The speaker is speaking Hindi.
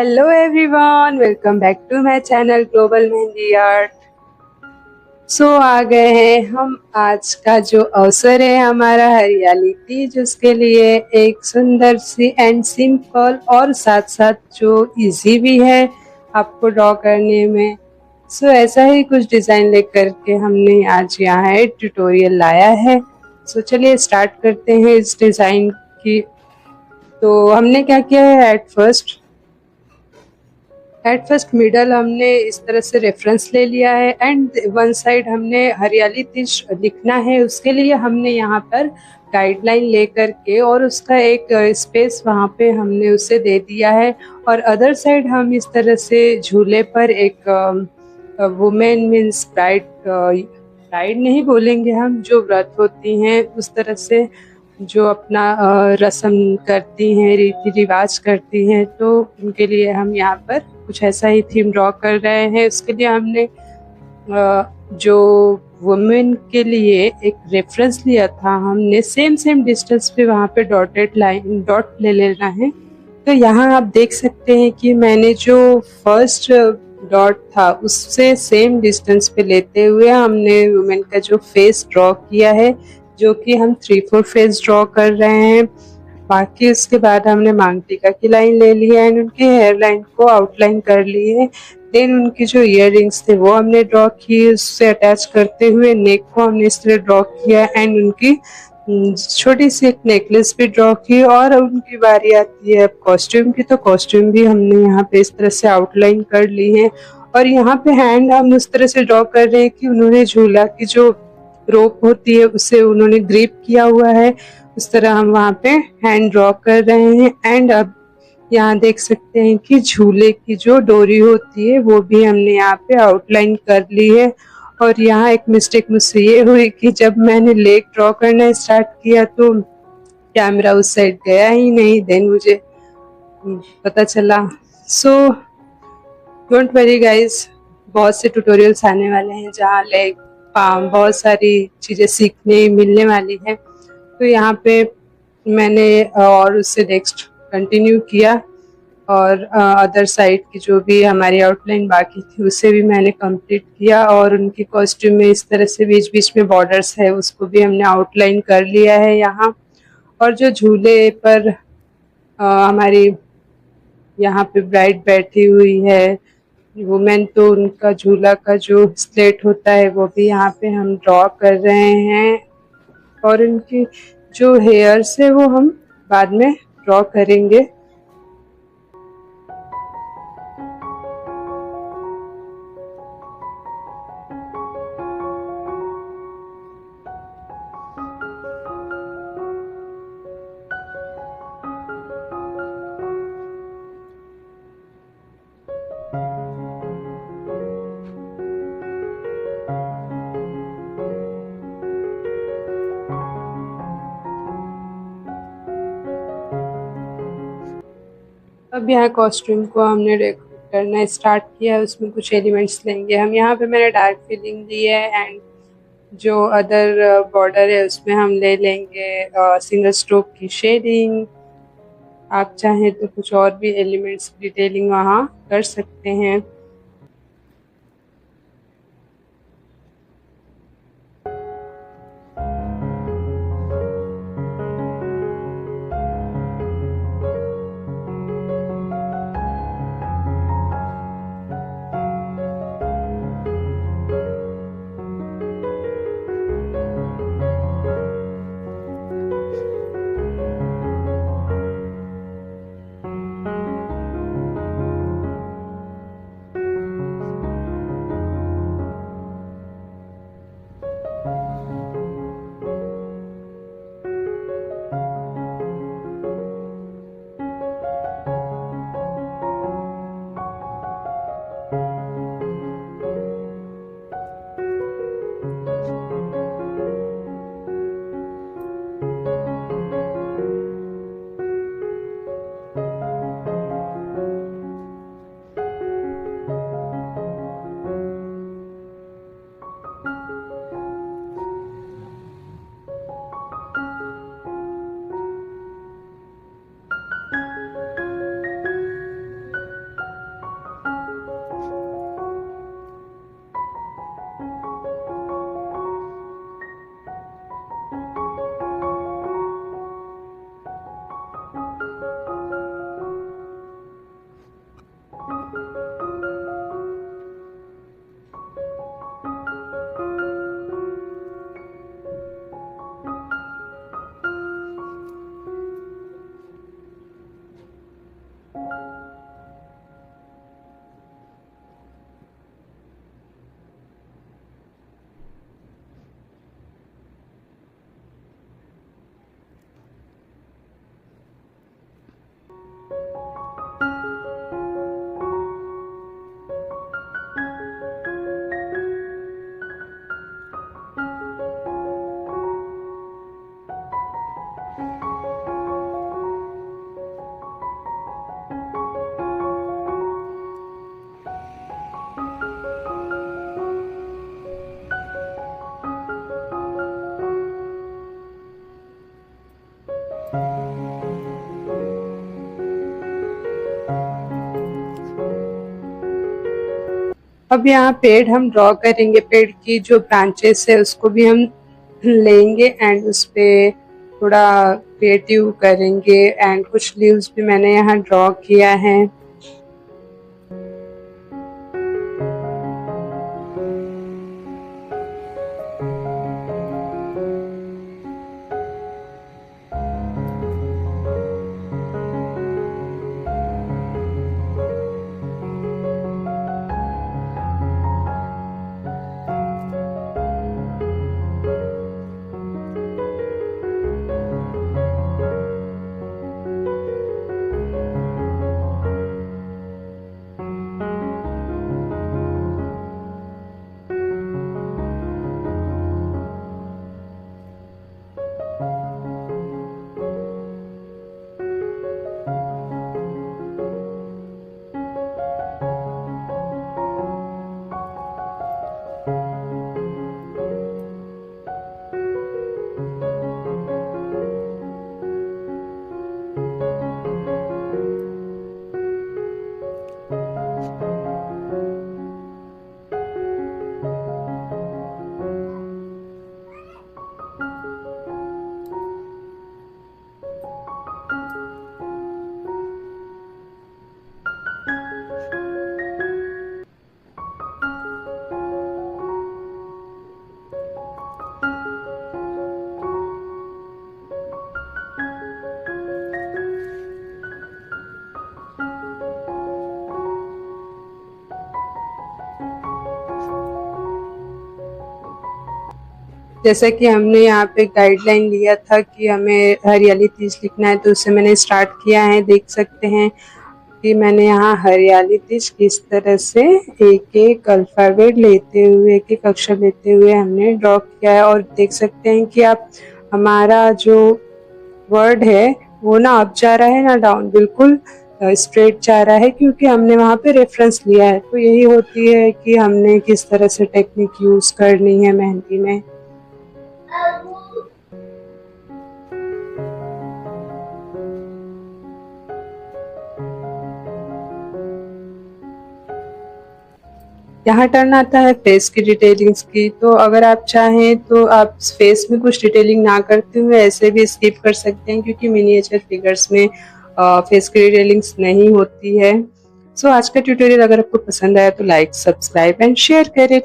Hello everyone, welcome back to my channel Global Mehndi Art. आ गए हैं हम। आज का जो अवसर है हमारा हरियाली तीज, उसके लिए एक सुंदर सी एंड सिंपल और साथ साथ जो इजी भी है आपको ड्रॉ करने में। ऐसा ही कुछ डिज़ाइन लेकर के हमने आज यहाँ एक ट्यूटोरियल लाया है। चलिए स्टार्ट करते हैं इस डिज़ाइन की। तो हमने क्या किया है, एट फर्स्ट मिडल हमने इस तरह से रेफरेंस ले लिया है एंड वन साइड हमने हरियाली तीज लिखना है। उसके लिए हमने यहाँ पर गाइडलाइन ले करके और उसका एक स्पेस वहाँ पे हमने उसे दे दिया है। और अदर साइड हम इस तरह से झूले पर एक वुमेन मीन्स ब्राइड नहीं बोलेंगे हम, जो व्रत होती हैं उस तरह से जो अपना रस्म करती हैं, रीति रिवाज करती हैं, तो उनके लिए हम यहाँ पर कुछ ऐसा ही थीम ड्रॉ कर रहे हैं। उसके लिए हमने जो वुमेन के लिए एक रेफरेंस लिया था, हमने सेम डिस्टेंस पे वहाँ पे डॉट ले लेना है। तो यहाँ आप देख सकते हैं कि मैंने जो फर्स्ट डॉट था उससे सेम डिस्टेंस पे लेते हुए हमने वुमेन का जो फेस ड्रॉ किया है, जो कि हम 3/4 फेस ड्रॉ कर रहे हैं। बाकी उसके बाद हमने मांग टीका की लाइन ले ली है एंड उनकी हेयर लाइन को आउटलाइन कर ली है। देन उनकी जो इयर रिंग्स थे वो हमने ड्रॉ किए, उससे अटैच करते हुए नेक को हमने इस तरह ड्रॉ किया एंड उनकी छोटी सी एक नेकलेस भी ड्रॉ की। और उनकी बारी आती है अब कॉस्ट्यूम की, तो कॉस्ट्यूम भी हमने यहाँ पे इस तरह से आउटलाइन कर ली है। और यहाँ पे हैंड हम उस तरह से ड्रॉ कर रहे हैं कि उन्होंने झूला की जो रोप होती है उसे उन्होंने ग्रिप किया हुआ है, उस तरह हम वहाँ पे हैंड ड्रॉ कर रहे हैं। एंड अब यहाँ देख सकते हैं कि झूले की जो डोरी होती है वो भी हमने यहाँ पे आउटलाइन कर ली है। और यहाँ एक मिस्टेक मुझसे ये हुई कि जब मैंने लेग ड्रॉ करना स्टार्ट किया तो कैमरा उस साइड गया ही नहीं, देन मुझे पता चला। डोंट वरी गाइज, बहुत से ट्यूटोरियल्स आने वाले हैं जहाँ लेग पाम बहुत सारी चीज़ें सीखने मिलने वाली है। तो यहाँ पे मैंने और उससे नेक्स्ट कंटिन्यू किया और अदर साइड की जो भी हमारी आउटलाइन बाकी थी उसे भी मैंने कंप्लीट किया। और उनकी कॉस्ट्यूम में इस तरह से बीच बीच में बॉर्डर्स है उसको भी हमने आउटलाइन कर लिया है यहाँ। और जो झूले पर हमारी यहाँ पे ब्राइड बैठी हुई है वुमेन, तो उनका झूला का जो स्लेट होता है वो भी यहाँ पे हम ड्रॉ कर रहे हैं। और उनकी जो हेयर्स है वो हम बाद में ड्रॉ करेंगे। अब यहाँ कॉस्ट्यूम को हमने डेकोरेट करना स्टार्ट किया है, उसमें कुछ एलिमेंट्स लेंगे हम। यहाँ पे मैंने डार्क फीलिंग ली है एंड जो अदर बॉर्डर है उसमें हम ले लेंगे सिंगल स्ट्रोक की शेडिंग। आप चाहें तो कुछ और भी एलिमेंट्स डिटेलिंग वहाँ कर सकते हैं। अब यहाँ पेड़ हम ड्रॉ करेंगे, पेड़ की जो ब्रांचेस है उसको भी हम लेंगे एंड उस पे थोड़ा क्रिएटिव करेंगे एंड कुछ लीव्स भी मैंने यहाँ ड्रॉ किया है। जैसा कि हमने यहाँ पे गाइडलाइन लिया था कि हमें हरियाली तीज लिखना है, तो उससे मैंने स्टार्ट किया है। देख सकते हैं कि मैंने यहाँ हरियाली तीज किस तरह से एक एक अल्फाबेट लेते हुए, एक एक अक्षर लेते हुए हमने ड्रॉ किया है। और देख सकते हैं कि आप हमारा जो वर्ड है वो ना अप जा रहा है ना डाउन, बिल्कुल स्ट्रेट जा रहा है, क्योंकि हमने वहाँ पे रेफरेंस लिया है। तो यही होती है कि हमने किस तरह से टेक्निक यूज करनी है मेहंदी में। यहाँ टर्न आता है फेस की डिटेलिंग्स की। तो अगर आप चाहें तो आप फेस में कुछ डिटेलिंग ना करते हुए ऐसे भी स्किप कर सकते हैं, क्योंकि मिनिएचर फिगर्स में फेस की डिटेलिंग्स नहीं होती है। सो आज का ट्यूटोरियल अगर आपको पसंद आया तो लाइक, सब्सक्राइब एंड शेयर करें।